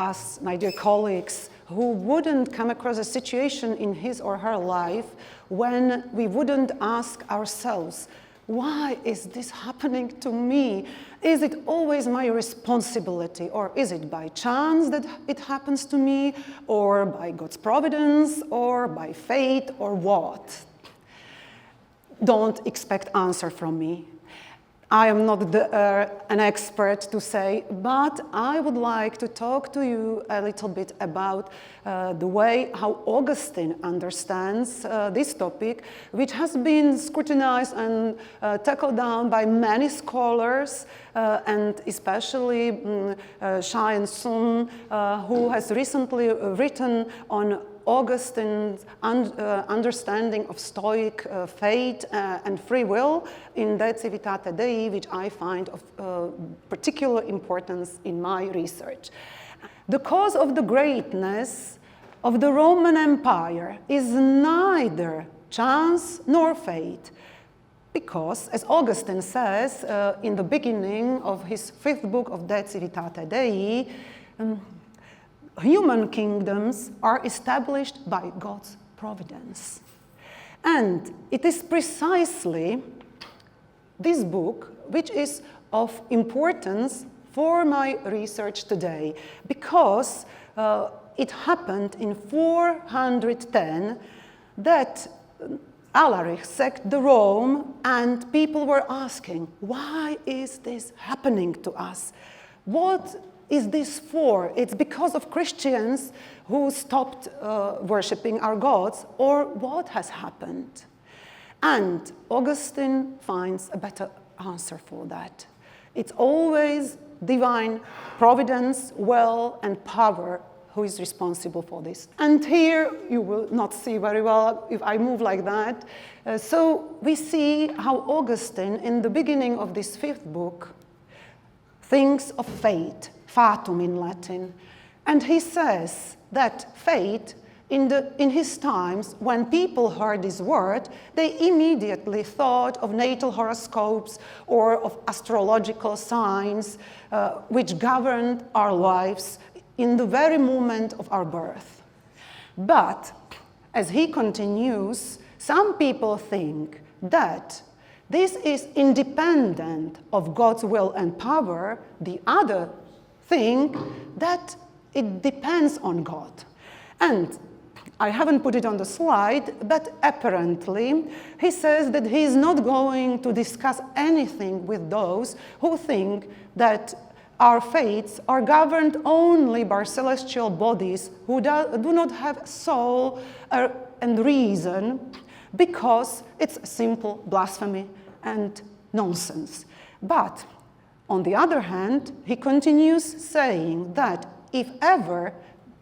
us, my dear colleagues, who wouldn't come across a situation in his or her life when we wouldn't ask ourselves, why is this happening to me? Is it always my responsibility, or is it by chance that it happens to me, or by God's providence, or by fate, or what? Don't expect answer from me. I am not an expert to say, but I would like to talk to you a little bit about the way how Augustine understands this topic, which has been scrutinized and tackled down by many scholars, and especially Shai Sun, who has recently written on Augustine's understanding of Stoic fate and free will in De Civitate Dei, which I find of particular importance in my research. The cause of the greatness of the Roman Empire is neither chance nor fate, because, as Augustine says in the beginning of his 5th book of De Civitate Dei, human kingdoms are established by God's providence. And it is precisely this book which is of importance for my research today, because it happened in 410 that Alaric sacked the Rome, and people were asking, why is this happening to us? What is this for? It's because of Christians who stopped worshipping our gods, or what has happened? And Augustine finds a better answer for that. It's always divine providence, will, and power who is responsible for this. And here you will not see very well if I move like that. So we see how Augustine, in the beginning of this 5th book, thinks of fate, fatum in Latin. And he says that fate, in his times, when people heard this word, they immediately thought of natal horoscopes or of astrological signs which governed our lives in the very moment of our birth. But, as he continues, some people think that this is independent of God's will and power. The other think that it depends on God. And I haven't put it on the slide, but apparently he says that he is not going to discuss anything with those who think that our fates are governed only by celestial bodies who do not have soul and reason, because it's simple blasphemy and nonsense. But on the other hand, he continues saying that if ever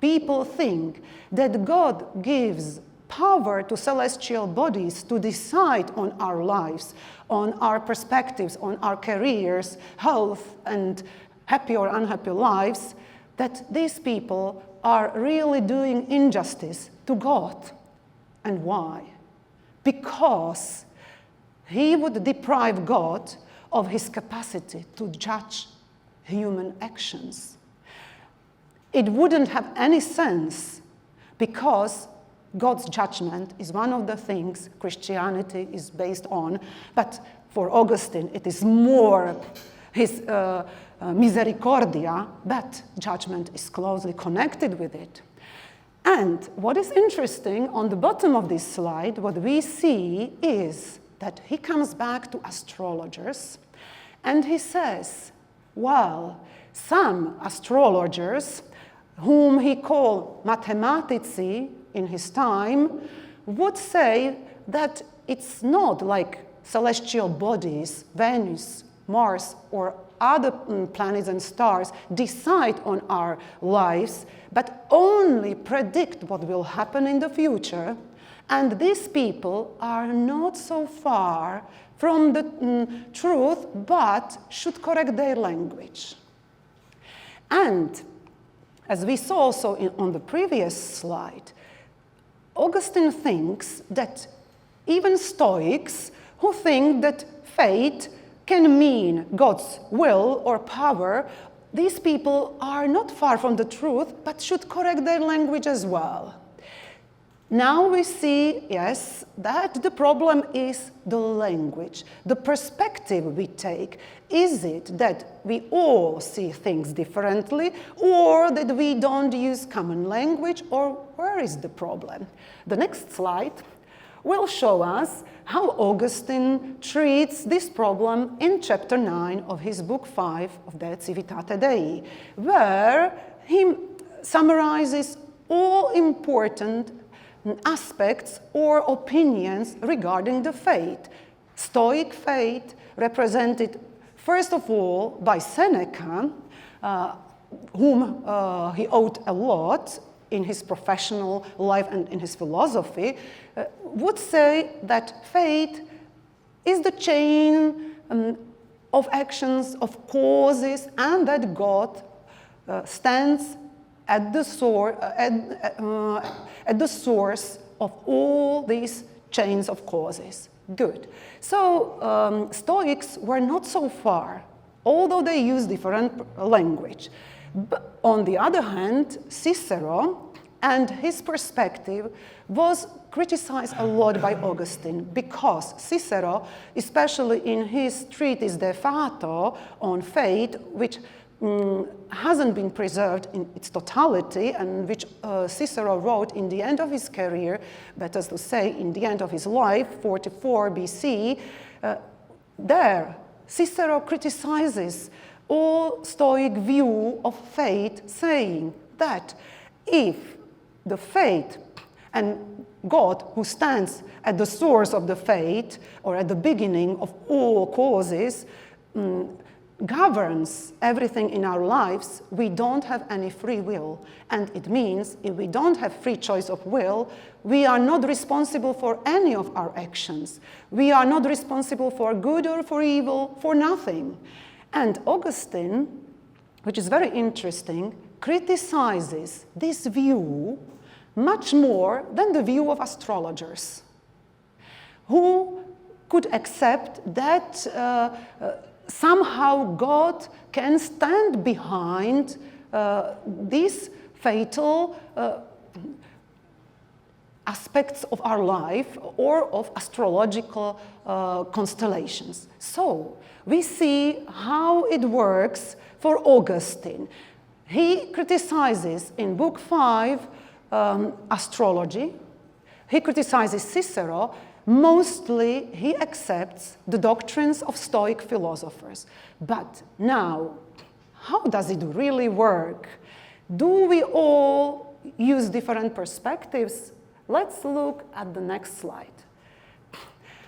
people think that God gives power to celestial bodies to decide on our lives, on our perspectives, on our careers, health, and happy or unhappy lives, that these people are really doing injustice to God. And why? Because he would deprive God of his capacity to judge human actions. It wouldn't have any sense, because God's judgment is one of the things Christianity is based on, but for Augustine it is more his misericordia, but judgment is closely connected with it. And what is interesting, on the bottom of this slide, what we see is that he comes back to astrologers, and he says, well, some astrologers, whom he called mathematici in his time, would say that it's not like celestial bodies, Venus, Mars, or other planets and stars decide on our lives, but only predict what will happen in the future. And these people are not so far from the truth, but should correct their language. And as we saw also on the previous slide, Augustine thinks that even Stoics, who think that fate can mean God's will or power, these people are not far from the truth, but should correct their language as well. Now we see, yes, that the problem is the language, the perspective we take. Is it that we all see things differently, or that we don't use common language, or where is the problem? The next slide will show us how Augustine treats this problem in chapter 9 of his book 5 of the Civitate Dei, where he summarizes all important aspects or opinions regarding the faith. Stoic faith, represented first of all by Seneca, whom he owed a lot in his professional life and in his philosophy, would say that faith is the chain of actions, of causes, and that God stands at the source of all these chains of causes. Good. So Stoics were not so far, although they use different language. But on the other hand, Cicero and his perspective was criticized a lot by Augustine, because Cicero, especially in his treatise De Fato on faith, which hasn't been preserved in its totality, and which Cicero wrote in the end of his career, better to say, in the end of his life, 44 BC, there Cicero criticizes all Stoic view of faith, saying that if the faith and God, who stands at the source of the faith, or at the beginning of all causes, governs everything in our lives, we don't have any free will. And it means if we don't have free choice of will, we are not responsible for any of our actions. We are not responsible for good or for evil, for nothing. And Augustine, which is very interesting, criticizes this view much more than the view of astrologers, who could accept that somehow God can stand behind these fatal aspects of our life or of astrological constellations. So we see how it works for Augustine. He criticizes in Book 5 astrology. He criticizes Cicero. Mostly, he accepts the doctrines of Stoic philosophers. But now, how does it really work? Do we all use different perspectives? Let's look at the next slide.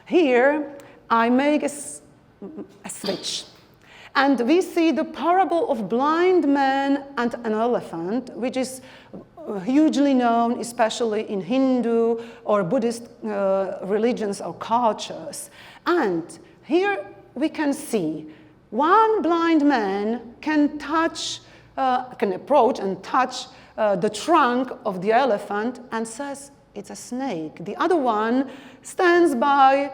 Here, I make a switch. And we see the parable of blind man and an elephant, which is hugely known, especially in Hindu or Buddhist religions or cultures. And here we can see one blind man can approach and touch the trunk of the elephant and says it's a snake. The other one stands by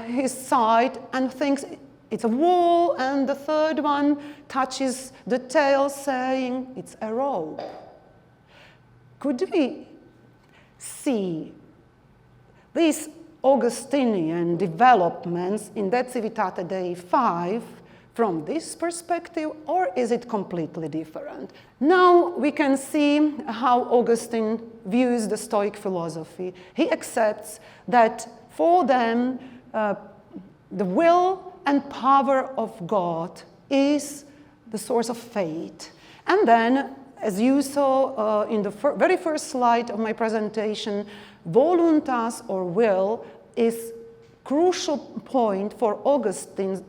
his side and thinks it's a wall, and the third one touches the tail, saying it's a rope. Could we see these Augustinian developments in De Civitate Dei 5 from this perspective, or is it completely different? Now we can see how Augustine views the Stoic philosophy. He accepts that for them, the will and power of God is the source of faith. And then, as you saw in the very first slide of my presentation, voluntas, or will, is crucial point for Augustine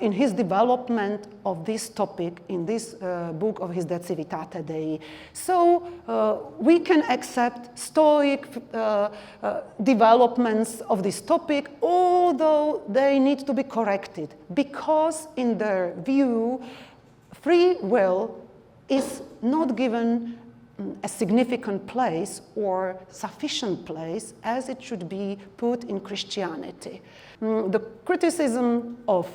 in his development of this topic in this book of his De Civitate Dei. So we can accept Stoic developments of this topic, although they need to be corrected, because in their view, free will is not given a significant place or sufficient place as it should be put in Christianity. The criticism of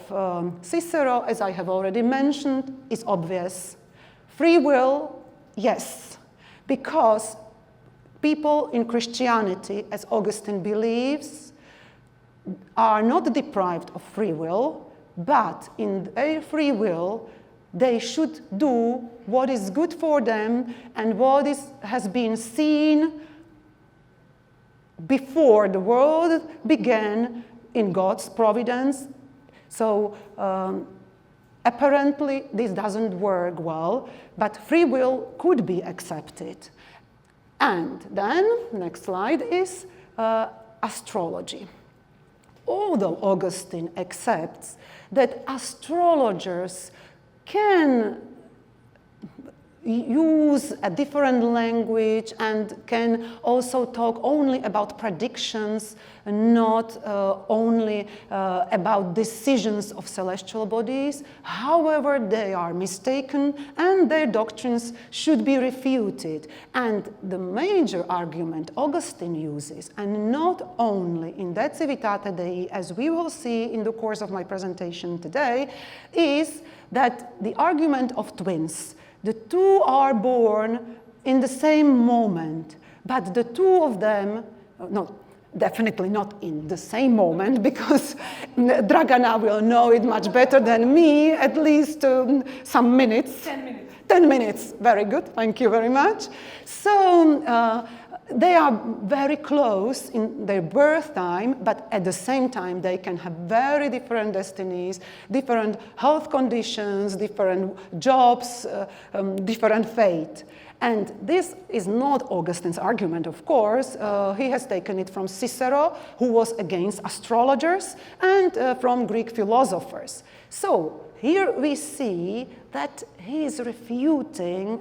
Cicero, as I have already mentioned, is obvious. Free will, yes, because people in Christianity, as Augustine believes, are not deprived of free will, but in their free will, they should do what is good for them and what has been seen before the world began in God's providence. So apparently this doesn't work well, but free will could be accepted. And then, next slide, is astrology. Although Augustine accepts that astrologers can use a different language and can also talk only about predictions, not only about decisions of celestial bodies. However, they are mistaken and their doctrines should be refuted. And the major argument Augustine uses, and not only in that civitate Dei, as we will see in the course of my presentation today, is that the argument of twins. The two are born in the same moment, but the two of them, no, definitely not in the same moment, because Dragana will know it much better than me, at least some minutes. 10 minutes. 10 minutes, very good, thank you very much. So they are very close in their birth time, but at the same time they can have very different destinies, different health conditions, different jobs, different fate. And this is not Augustine's argument, of course. He has taken it from Cicero, who was against astrologers, and from Greek philosophers. So here we see that he is refuting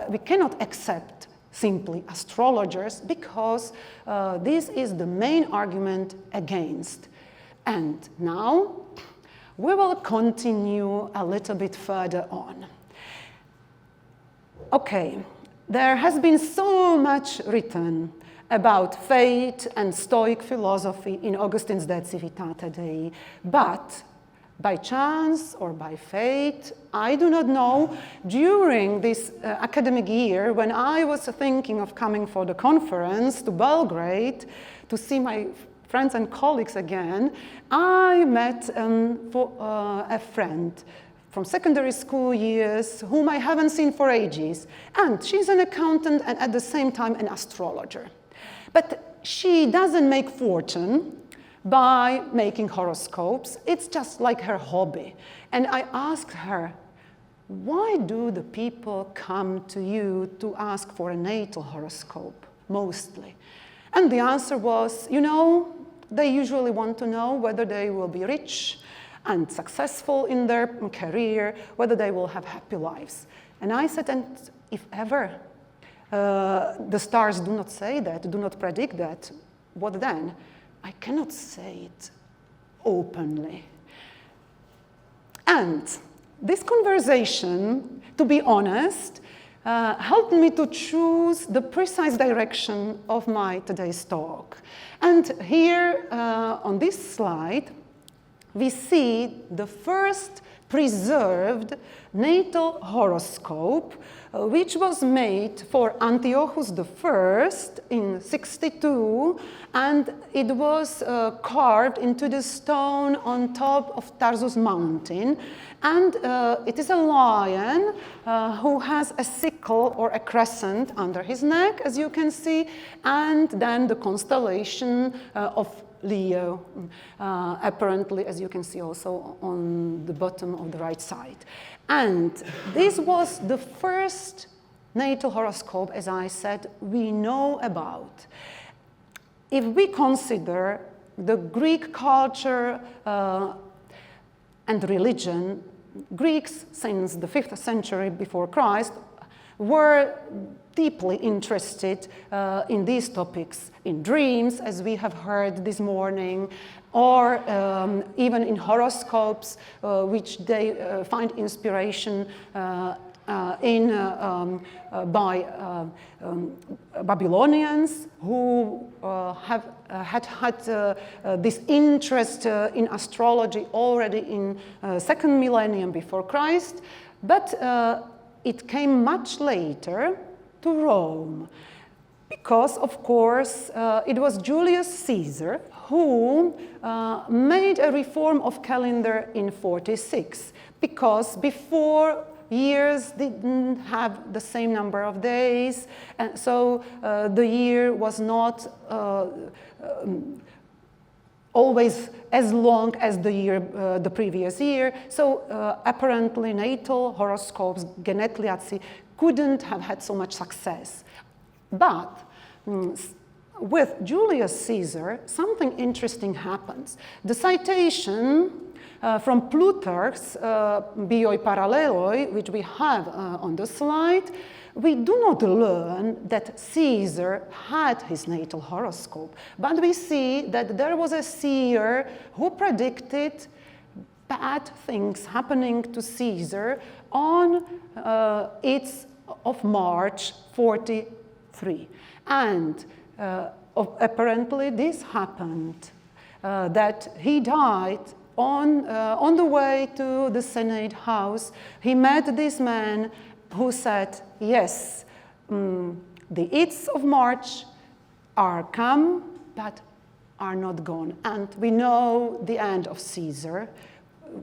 we cannot accept simply astrologers because this is the main argument against. And now we will continue a little bit further on. Okay, there has been so much written about fate and Stoic philosophy in Augustine's De Civitate Dei, but by chance or by fate, I do not know, during this academic year, when I was thinking of coming for the conference to Belgrade to see my friends and colleagues again, I met a friend from secondary school years whom I haven't seen for ages. And she's an accountant and at the same time an astrologer. But she doesn't make fortune by making horoscopes. It's just like her hobby. And I asked her, why do the people come to you to ask for a natal horoscope, mostly? And the answer was, you know, they usually want to know whether they will be rich and successful in their career, whether they will have happy lives. And I said, and if ever the stars do not say that, do not predict that, what then? I cannot say it openly. And this conversation, to be honest, helped me to choose the precise direction of my today's talk. And here on this slide, we see the first preserved natal horoscope, which was made for Antiochus I in 62, and it was carved into the stone on top of Tarsus mountain. And it is a lion who has a sickle or a crescent under his neck, as you can see, and then the constellation of Leo, apparently, as you can see also on the bottom of the right side. And this was the first natal horoscope, as I said, we know about. If we consider the Greek culture and religion, Greeks, since the 5th century before Christ, were deeply interested in these topics, in dreams, as we have heard this morning, or even in horoscopes, which they find inspiration by Babylonians who had this interest in astrology already in second millennium before Christ, but it came much later to Rome. Because, of course, it was Julius Caesar who made a reform of calendar in 46, because before years didn't have the same number of days, and so the year was not always as long as the previous year. So apparently natal horoscopes, genetliaci, couldn't have had so much success. But with Julius Caesar, something interesting happens. The citation from Plutarch's Bioi Paralleloi, which we have on the slide, we do not learn that Caesar had his natal horoscope, but we see that there was a seer who predicted bad things happening to Caesar on of March 43. And apparently this happened, that he died on the way to the Senate house. He met this man who said, yes, the Ides of March are come, but are not gone. And we know the end of Caesar,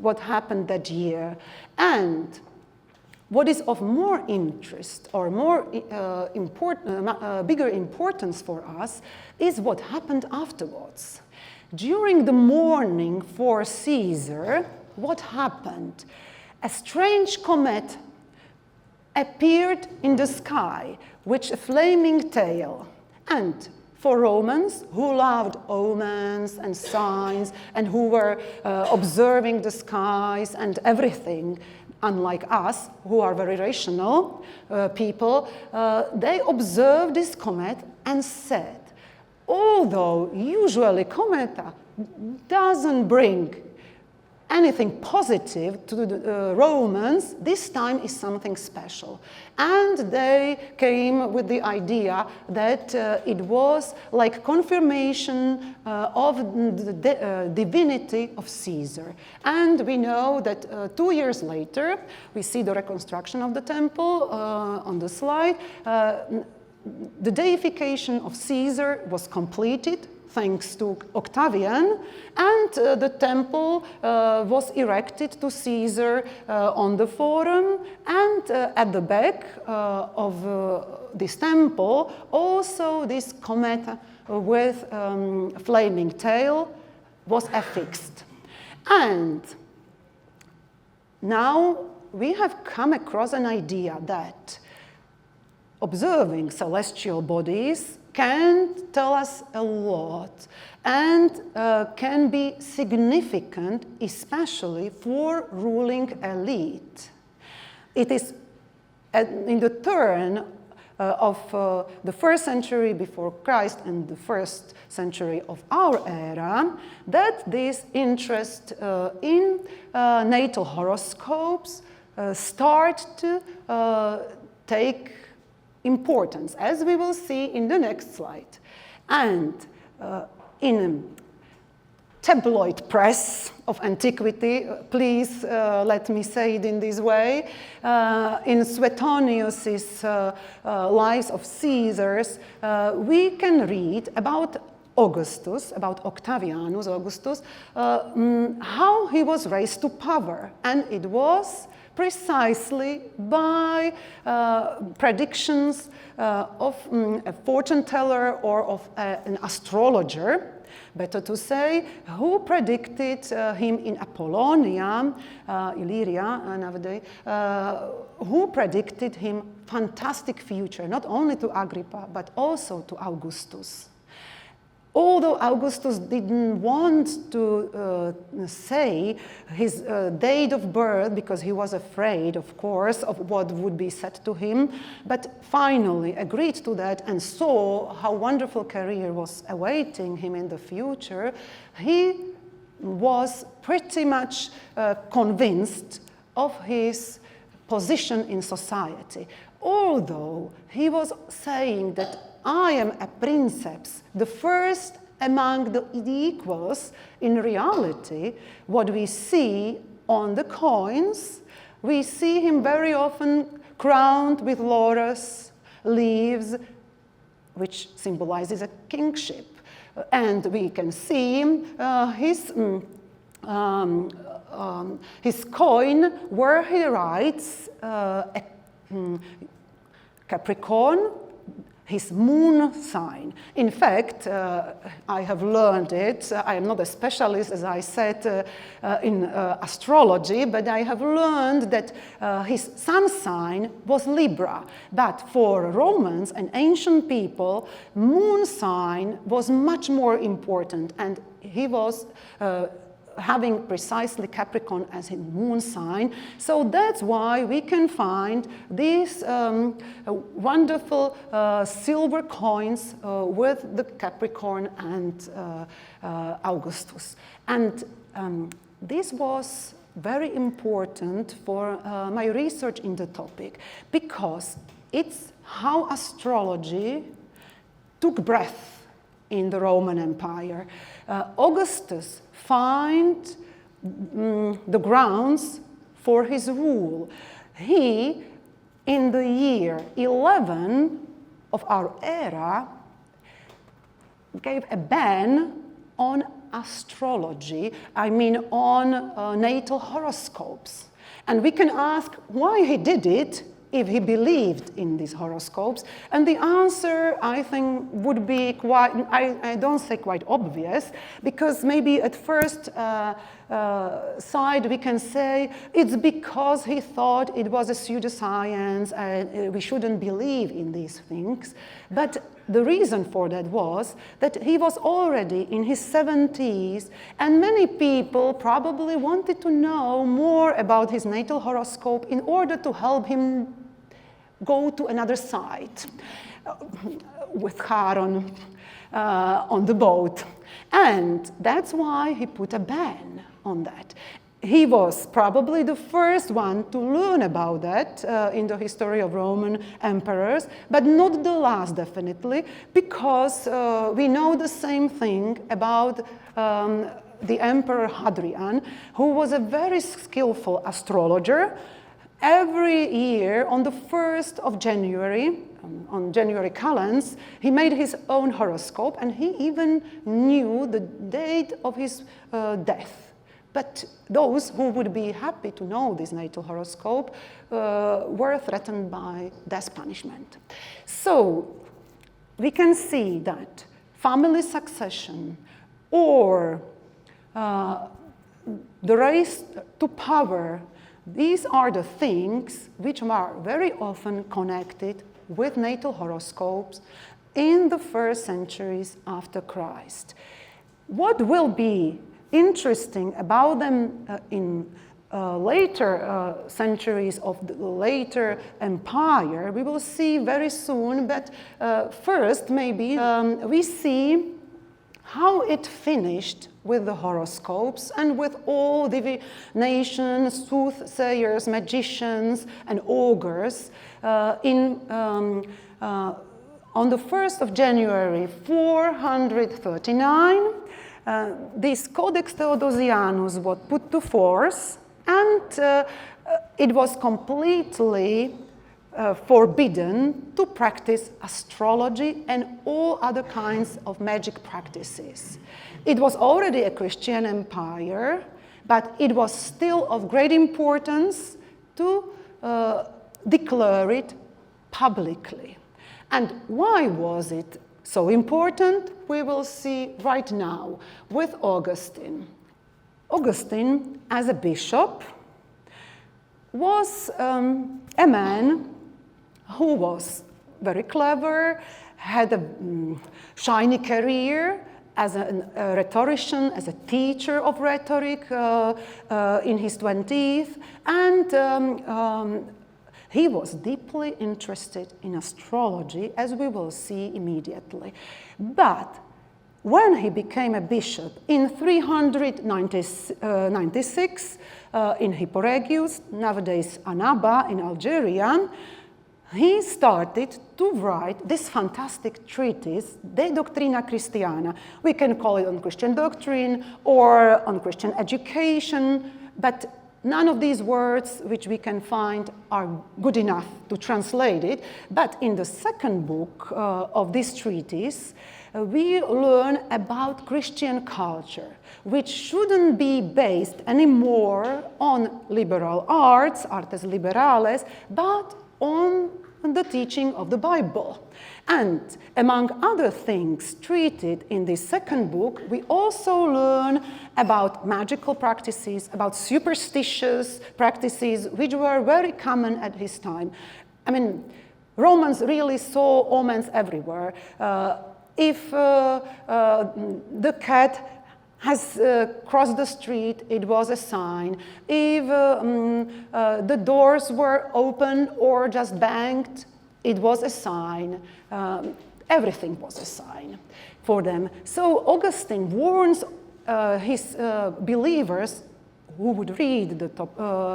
what happened that year. And what is of more interest or more bigger importance for us is what happened afterwards. During the mourning for Caesar, what happened? A strange comet appeared in the sky with a flaming tail. And for Romans who loved omens and signs and who were observing the skies and everything, unlike us, who are very rational people, they observed this comet and said, although usually cometa doesn't bring anything positive to the Romans, this time is something special. And they came with the idea that it was like confirmation of the divinity of Caesar. And we know that 2 years later, we see the reconstruction of the temple on the slide. The deification of Caesar was completed thanks to Octavian, and the temple was erected to Caesar on the Forum, and at the back of this temple also this comet with flaming tail was affixed. And now we have come across an idea that observing celestial bodies can tell us a lot and can be significant, especially for ruling elite. It is in the turn of the 1st century before Christ and the 1st century of our era that this interest in natal horoscopes start to take importance, as we will see in the next slide. And in tabloid press of antiquity, please let me say it in this way, in Suetonius's Lives of Caesars, we can read about Augustus, about Octavianus Augustus, how he was raised to power, and it was precisely by predictions of a fortune teller or of an astrologer, better to say, who predicted him in Apollonia, Illyria nowadays, who predicted him fantastic future, not only to Agrippa, but also to Augustus. Although Augustus didn't want to say his date of birth because he was afraid, of course, of what would be said to him, but finally agreed to that and saw how wonderful career was awaiting him in the future, he was pretty much convinced of his position in society. Although he was saying that I am a princeps, the first among the equals, in reality, what we see on the coins, we see him very often crowned with laurus, leaves, which symbolizes a kingship. And we can see his coin where he writes Capricorn, his moon sign. In fact, I have learned it. I am not a specialist, as I said, in astrology, but I have learned that his sun sign was Libra. But for Romans and ancient people, moon sign was much more important, and he was having precisely Capricorn as his moon sign. So that's why we can find these wonderful silver coins with the Capricorn and Augustus. And this was very important for my research in the topic, because it's how astrology took breath in the Roman Empire. Augustus find the grounds for his rule. He, in the year 11 of our era, gave a ban on astrology, I mean on natal horoscopes. And we can ask why he did it if he believed in these horoscopes. And the answer, I think, would be quite, I don't say quite obvious, because maybe at first sight we can say it's because he thought it was a pseudoscience and we shouldn't believe in these things. But the reason for that was that he was already in his 70s, and many people probably wanted to know more about his natal horoscope in order to help him go to another site with Charon on the boat. And that's why he put a ban on that. He was probably the first one to learn about that in the history of Roman emperors, but not the last, definitely, because we know the same thing about the Emperor Hadrian, who was a very skillful astrologer. Every year, on the 1st of January, on January calends, he made his own horoscope, and he even knew the date of his death. But those who would be happy to know this natal horoscope were threatened by death punishment. So we can see that family succession or the race to power, these are the things which are very often connected with natal horoscopes in the first centuries after Christ. What will be interesting about them in later centuries of the later empire, we will see very soon, but first maybe we see how it finished with the horoscopes and with all divinations, soothsayers, magicians, and augurs on the 1st of January 439. This Codex Theodosianus was put to force, and it was completely forbidden to practice astrology and all other kinds of magic practices. It was already a Christian empire, but it was still of great importance to declare it publicly. And why was it so important? We will see right now with Augustine. Augustine, as a bishop, was a man who was very clever, had a shiny career as a rhetorician, as a teacher of rhetoric in his 20s, and he was deeply interested in astrology, as we will see immediately. But when he became a bishop in 396 in Hipporegius, nowadays Annaba in Algeria, he started to write this fantastic treatise, De Doctrina Christiana. We can call it on Christian doctrine or on Christian education, but none of these words which we can find are good enough to translate it. But in the second book of this treatise, we learn about Christian culture, which shouldn't be based anymore on liberal arts, artes liberales, but on the teaching of the Bible. And among other things treated in this second book, we also learn about magical practices, about superstitious practices, which were very common at his time. I mean, Romans really saw omens everywhere. If the cat has crossed the street, it was a sign. If the doors were open or just banged, it was a sign. Everything was a sign for them. So Augustine warns his believers who would read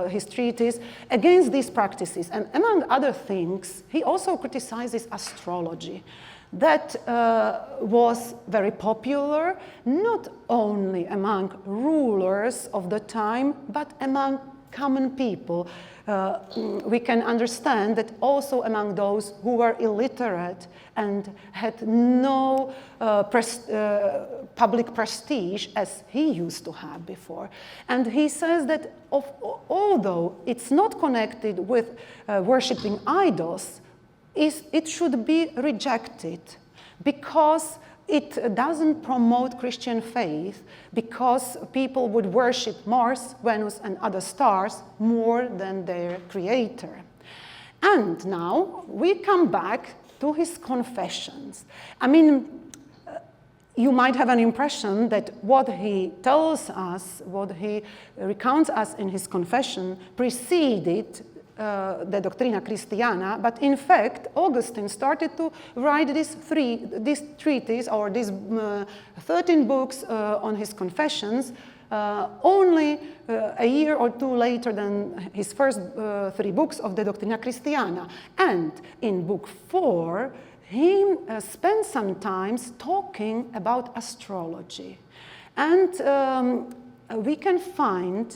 his treatise against these practices. And among other things, he also criticizes astrology. That was very popular, not only among rulers of the time, but among common people. We can understand that also among those who were illiterate and had no public prestige as he used to have before. And he says that although it's not connected with worshipping idols, it should be rejected because it doesn't promote Christian faith, because people would worship Mars, Venus, and other stars more than their creator. And now we come back to his confessions. I mean, you might have an impression that what he tells us, what he recounts us in his confession, preceded the Doctrina Christiana, but in fact, Augustine started to write this treatise, or these 13 books on his confessions, only a year or two later than his first 3 books of the Doctrina Christiana. And in Book 4, he spent some time talking about astrology. And we can find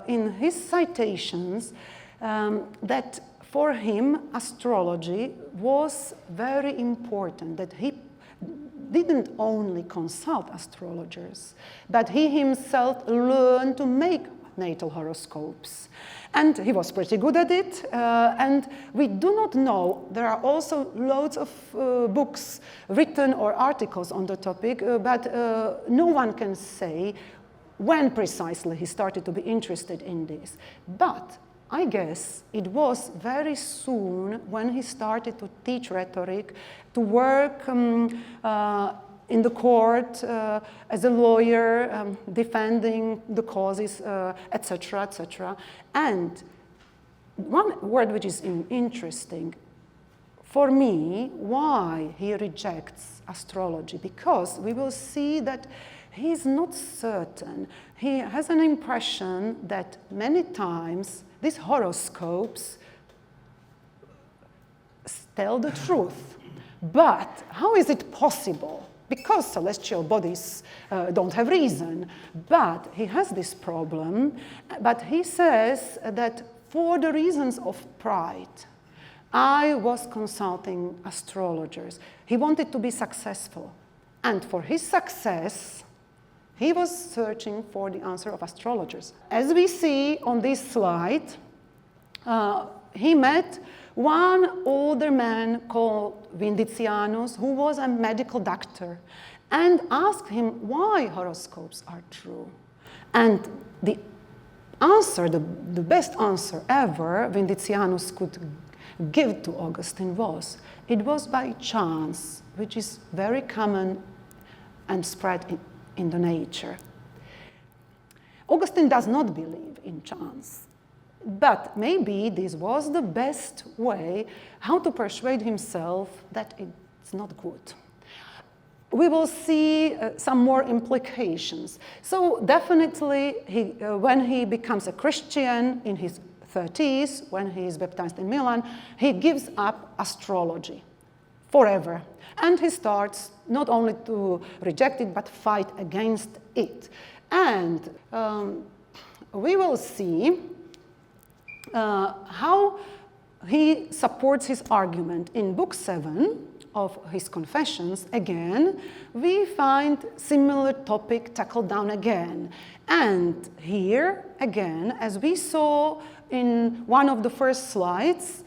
in his citations that for him astrology was very important, that he didn't only consult astrologers, but he himself learned to make natal horoscopes. And he was pretty good at it, and we do not know, there are also loads of books written or articles on the topic, but no one can say when precisely he started to be interested in this. But I guess it was very soon when he started to teach rhetoric, to work in the court as a lawyer, defending the causes, etc., etc. And one word which is interesting for me, why he rejects astrology, because we will see that he's not certain. He has an impression that many times these horoscopes tell the truth. But how is it possible? Because celestial bodies don't have reason. But he has this problem. But he says that for the reasons of pride, I was consulting astrologers. He wanted to be successful. And for his success, he was searching for the answer of astrologers. As we see on this slide, he met one older man called Vindicianus, who was a medical doctor, and asked him why horoscopes are true. And the answer, the best answer ever Vindicianus could give to Augustine was, it was by chance, which is very common and spread in the nature. Augustine does not believe in chance, but maybe this was the best way how to persuade himself that it's not good. we will see some more implications. So definitely, when he becomes a Christian in his 30s, when he is baptized in Milan, he gives up astrology forever. And he starts not only to reject it, but fight against it. And we will see how he supports his argument. In Book 7 of his Confessions, again, we find similar topic tackled down again. And here, again, as we saw in one of the first slides,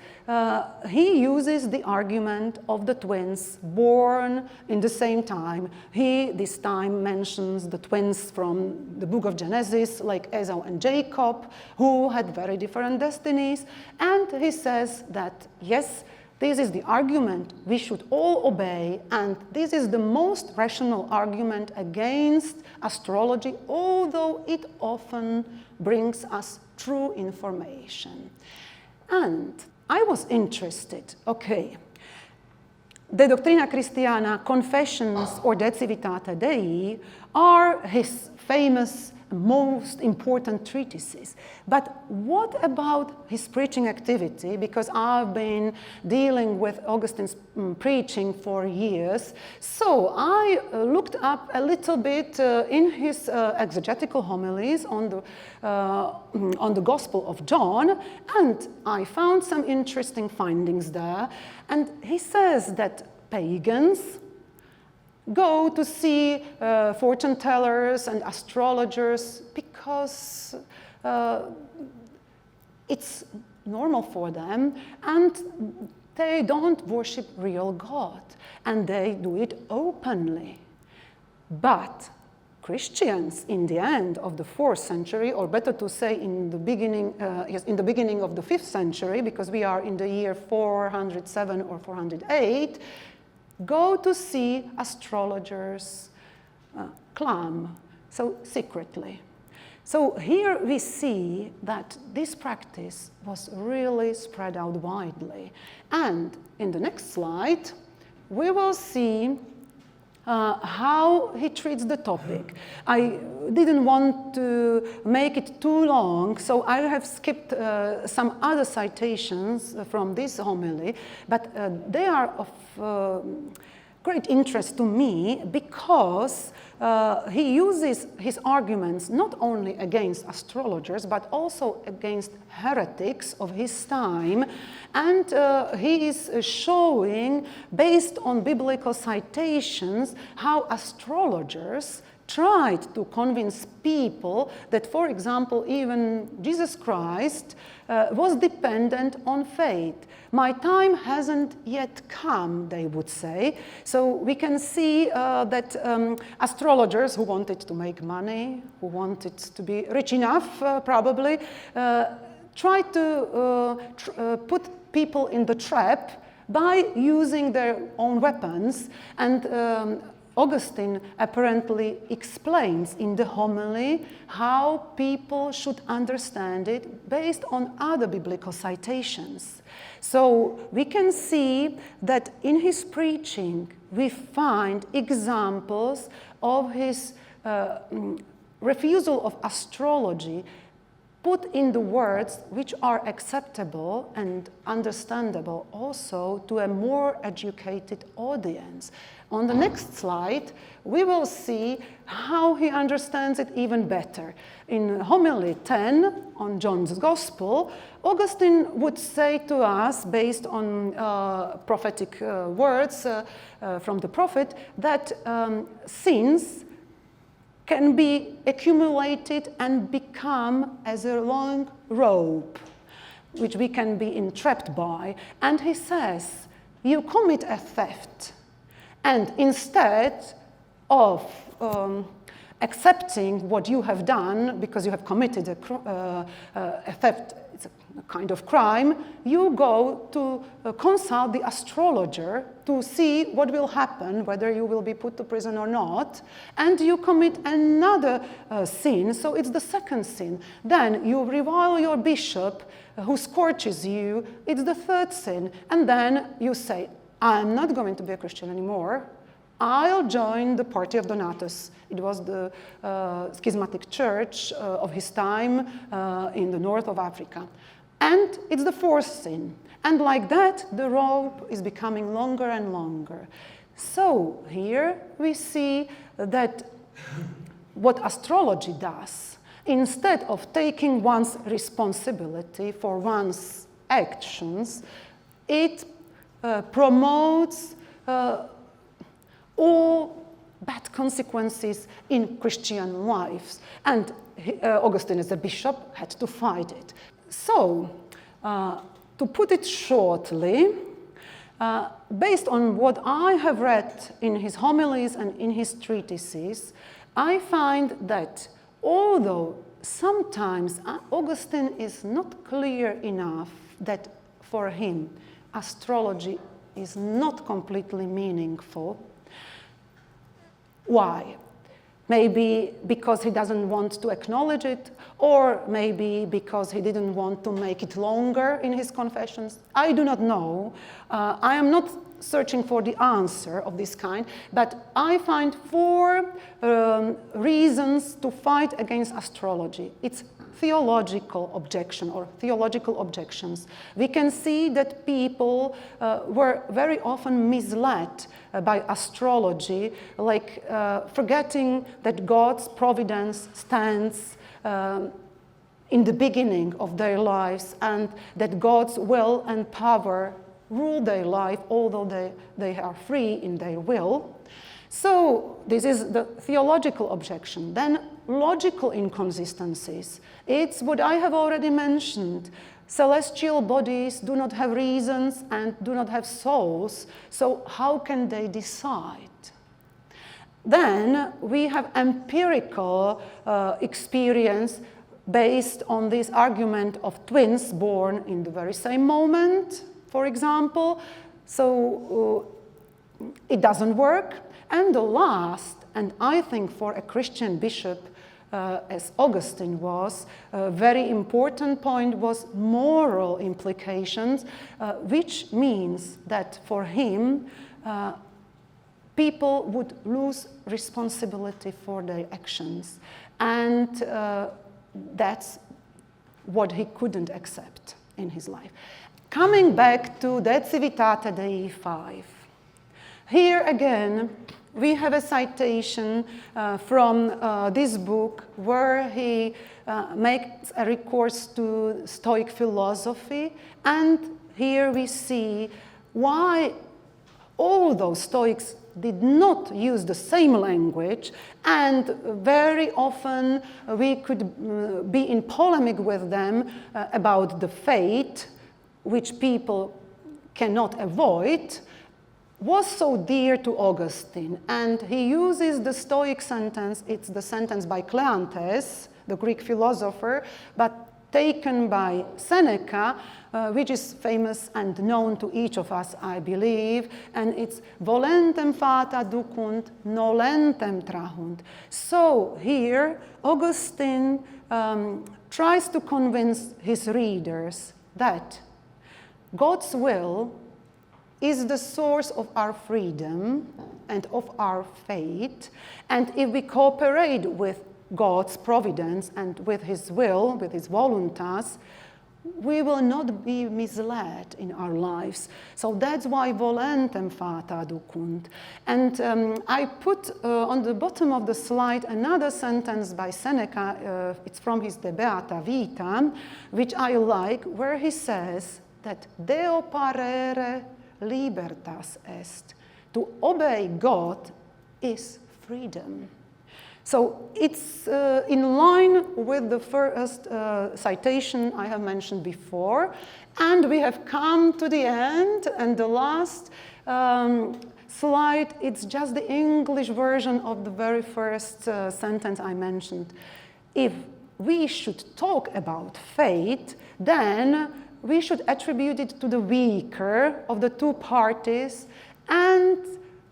he uses the argument of the twins born in the same time. He, this time, mentions the twins from the book of Genesis, like Esau and Jacob, who had very different destinies. And he says that, yes, this is the argument we should all obey, and this is the most rational argument against astrology, although it often brings us true information. And I was interested, okay, the Doctrina Christiana, Confessions, or De Civitate Dei are his famous, most important treatises. But what about his preaching activity? Because I've been dealing with Augustine's preaching for years. So I looked up a little bit in his exegetical homilies on the Gospel of John, and I found some interesting findings there. And he says that pagans go to see fortune tellers and astrologers because it's normal for them, and they don't worship real God, and they do it openly. But Christians in the end of the 4th century, or better to say in the beginning of the 5th century, because we are in the year 407 or 408, go to see astrologers clam, so secretly. So here we see that this practice was really spread out widely. And in the next slide, we will see how he treats the topic. I didn't want to make it too long, so I have skipped some other citations from this homily, but they are of great interest to me because he uses his arguments not only against astrologers, but also against heretics of his time. And he is showing, based on biblical citations, how astrologers tried to convince people that, for example, even Jesus Christ was dependent on faith. My time hasn't yet come, they would say. So we can see that astrologers who wanted to make money, who wanted to be rich enough, probably, tried to put people in the trap by using their own weapons. And Augustine apparently explains in the homily how people should understand it based on other biblical citations. So we can see that in his preaching we find examples of his refusal of astrology put in the words which are acceptable and understandable also to a more educated audience. On the next slide, we will see how he understands it even better. In homily 10 on John's Gospel, Augustine would say to us, based on prophetic words from the prophet, that sins can be accumulated and become as a long rope, which we can be entrapped by. And he says, you commit a theft, and instead of accepting what you have done because you have committed a theft, it's a kind of crime, you go to consult the astrologer to see what will happen, whether you will be put to prison or not, and you commit another sin, so it's the second sin. Then you revile your bishop who scourges you, it's the third sin, and then you say, I'm not going to be a Christian anymore. I'll join the party of Donatus. It was the schismatic church of his time in the north of Africa. And it's the fourth sin. And like that, the rope is becoming longer and longer. So here we see that what astrology does, instead of taking one's responsibility for one's actions, it promotes all bad consequences in Christian lives. And Augustine, as a bishop, had to fight it. So, to put it shortly, based on what I have read in his homilies and in his treatises, I find that although sometimes Augustine is not clear enough that for him astrology is not completely meaningful. Why? Maybe because he doesn't want to acknowledge it, or maybe because he didn't want to make it longer in his confessions. I do not know. I am not searching for the answer of this kind, but I find four reasons to fight against astrology. It's theological objection or theological objections. We can see that people were very often misled by astrology, like forgetting that God's providence stands in the beginning of their lives and that God's will and power rule their life, although they are free in their will. So this is the theological objection. Then logical inconsistencies. It's what I have already mentioned. Celestial bodies do not have reasons and do not have souls, so how can they decide? Then we have empirical experience based on this argument of twins born in the very same moment, for example. So it doesn't work. And the last, and I think for a Christian bishop, as Augustine was, a very important point was moral implications, which means that for him, people would lose responsibility for their actions. And that's what he couldn't accept in his life. Coming back to De Civitate Dei 5. Here again, we have a citation from this book where he makes a recourse to Stoic philosophy, and here we see why, although Stoics did not use the same language, and very often we could be in polemic with them about the fate, which people cannot avoid, was so dear to Augustine. And he uses the Stoic sentence, it's the sentence by Cleanthes, the Greek philosopher, but taken by Seneca, which is famous and known to each of us, I believe, and it's volentem fata ducunt, nolentem trahunt. So here, Augustine tries to convince his readers that God's will is the source of our freedom and of our fate, and if we cooperate with God's providence and with his will, with his voluntas, we will not be misled in our lives. So that's why volentem fata ducunt. And I put on the bottom of the slide another sentence by Seneca, it's from his De Beata Vita, which I like, where he says that Deo parere libertas est. To obey God is freedom. So it's in line with the first citation I have mentioned before, and we have come to the end, and the last slide, it's just the English version of the very first sentence I mentioned. If we should talk about fate, then we should attribute it to the weaker of the two parties, and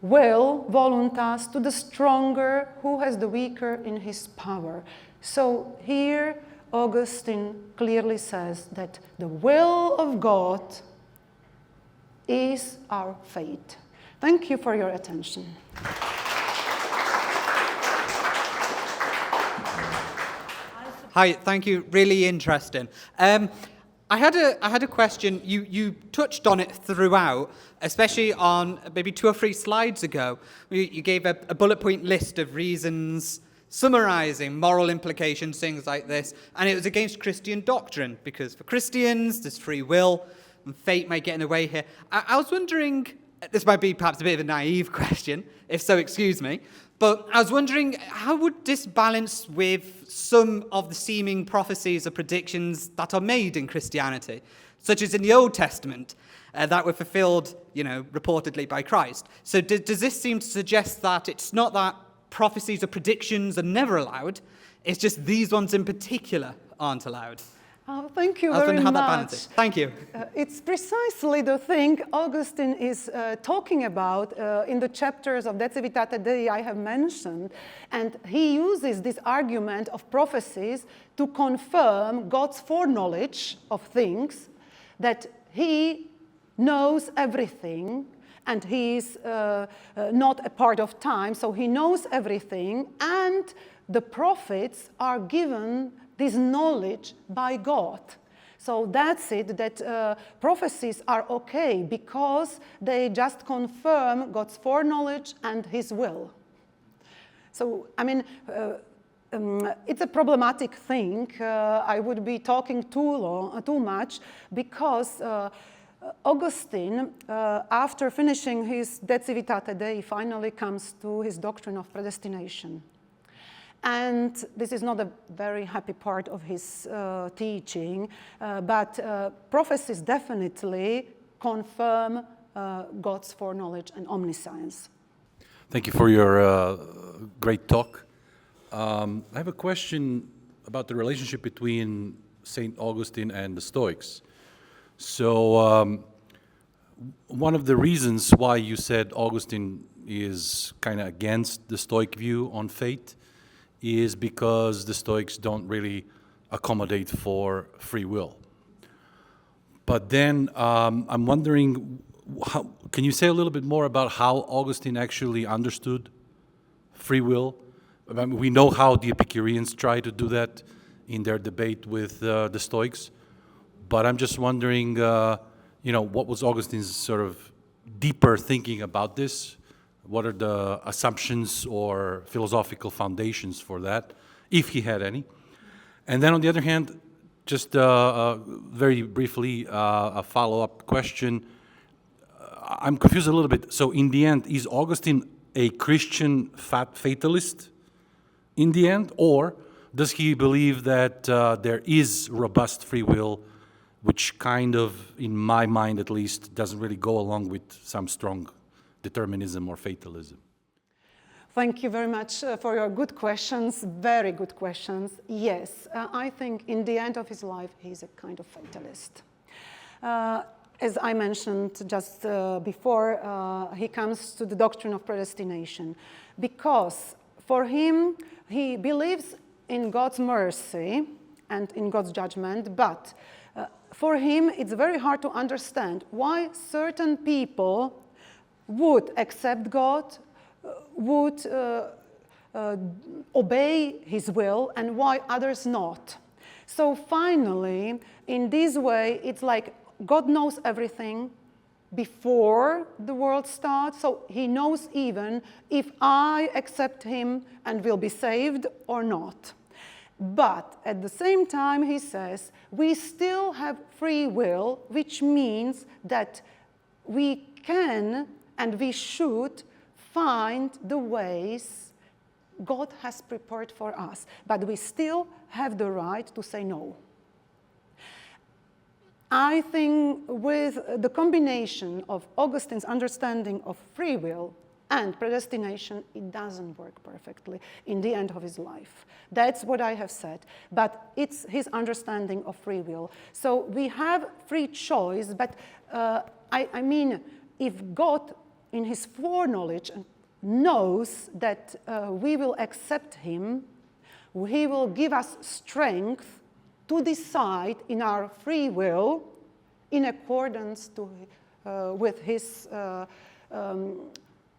will, voluntas, to the stronger who has the weaker in his power. So here Augustine clearly says that the will of God is our fate. Thank you for your attention. Hi, thank you. Really interesting. I had a question. You touched on it throughout, especially on maybe 2 or 3 slides ago. You gave a bullet point list of reasons summarizing moral implications, things like this, and it was against Christian doctrine, because for Christians, there's free will, and fate might get in the way here. I was wondering, this might be perhaps a bit of a naive question, if so, excuse me, but I was wondering, how would this balance with some of the seeming prophecies or predictions that are made in Christianity, such as in the Old Testament, that were fulfilled, reportedly by Christ? So does this seem to suggest that it's not that prophecies or predictions are never allowed, it's just these ones in particular aren't allowed? Thank you I was very wondering how that much. balances. Thank you. It's precisely the thing Augustine is talking about in the chapters of De Civitate Dei I have mentioned. And he uses this argument of prophecies to confirm God's foreknowledge of things, that he knows everything, and he is not a part of time, so he knows everything, and the prophets are given this knowledge by God. So that's it, that prophecies are okay because they just confirm God's foreknowledge and his will. So, it's a problematic thing. I would be talking too much, because Augustine, after finishing his De Civitate Dei, finally comes to his doctrine of predestination. And this is not a very happy part of his teaching, but prophecies definitely confirm God's foreknowledge and omniscience. Thank you for your great talk. I have a question about the relationship between St. Augustine and the Stoics. So one of the reasons why you said Augustine is kind of against the Stoic view on fate is because the Stoics don't really accommodate for free will. But then I'm wondering, can you say a little bit more about how Augustine actually understood free will? I mean, we know how the Epicureans try to do that in their debate with the Stoics, but I'm just wondering, what was Augustine's sort of deeper thinking about this? What are the assumptions or philosophical foundations for that, if he had any? And then on the other hand, just very briefly, a follow-up question. I'm confused a little bit. So in the end, is Augustine a Christian fatalist in the end? Or does he believe that there is robust free will, which kind of, in my mind at least, doesn't really go along with some strong determinism or fatalism? Thank you very much for your good questions, very good questions. Yes, I think in the end of his life, he's a kind of fatalist. As I mentioned just before, he comes to the doctrine of predestination, because for him, he believes in God's mercy and in God's judgment, but for him, it's very hard to understand why certain people would accept God, would obey his will, and why others not. So finally, in this way, it's like God knows everything before the world starts, so he knows even if I accept him and will be saved or not. But at the same time, he says, we still have free will, which means that we can and we should find the ways God has prepared for us. But we still have the right to say no. I think with the combination of Augustine's understanding of free will and predestination, it doesn't work perfectly in the end of his life. That's what I have said. But it's his understanding of free will. So we have free choice, but I mean, if God, in his foreknowledge, knows that we will accept him, he will give us strength to decide in our free will in accordance with his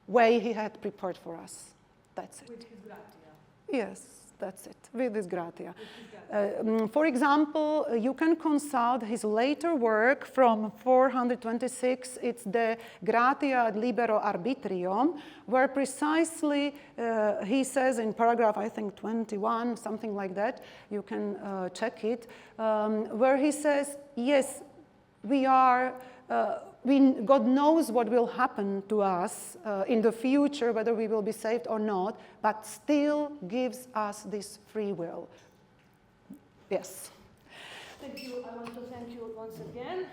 way he had prepared for us. That's it. With his gratia. Yes, that's it. with this gratia. For example, you can consult his later work from 426. It's the Gratia ad libero arbitrium, where precisely he says in paragraph, I think 21, something like that, you can check it, where he says, yes, we are, God knows what will happen to us in the future, whether we will be saved or not, but still gives us this free will. Yes. Thank you. I want to thank you once again.